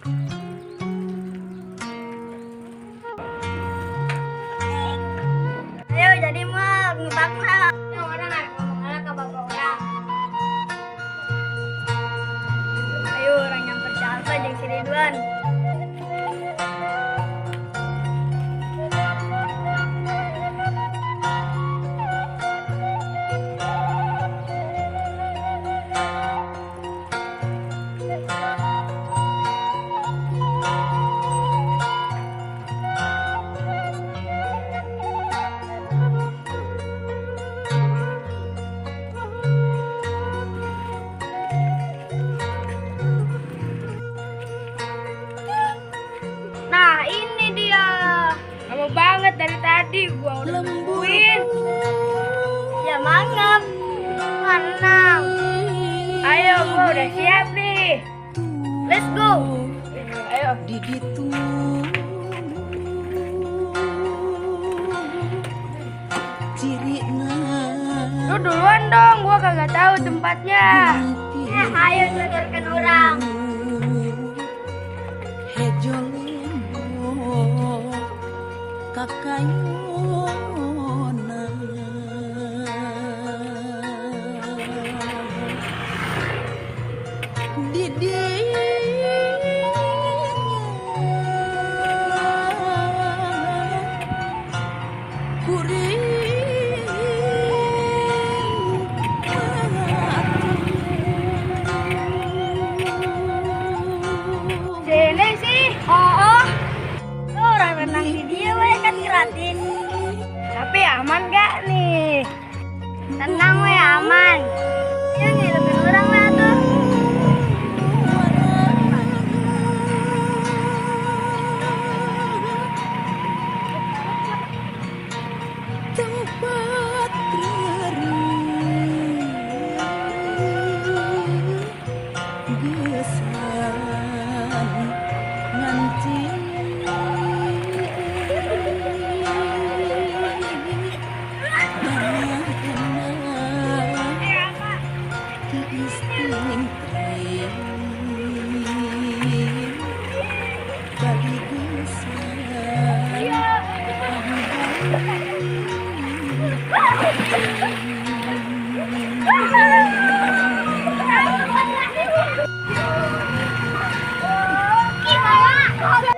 Ayo jadi mau ngebakna. Orang ngomong ke bapak orang. Ayo orang yang percaya jeung si Ridwan. Nah ini dia. Lama banget dari tadi gua udah nungguin. Ya mangap. Tenang. Ayo gua udah siap nih. Let's go. Ayo. Lu duluan dong, gua kagak tahu tempatnya. Ayo tuturkan orang. Sini sih. Oh, orang renang di dia we kan gratis. Tapi aman gak nih? Tenang we aman. Ya ngilumin orang lah tuh. Gimana?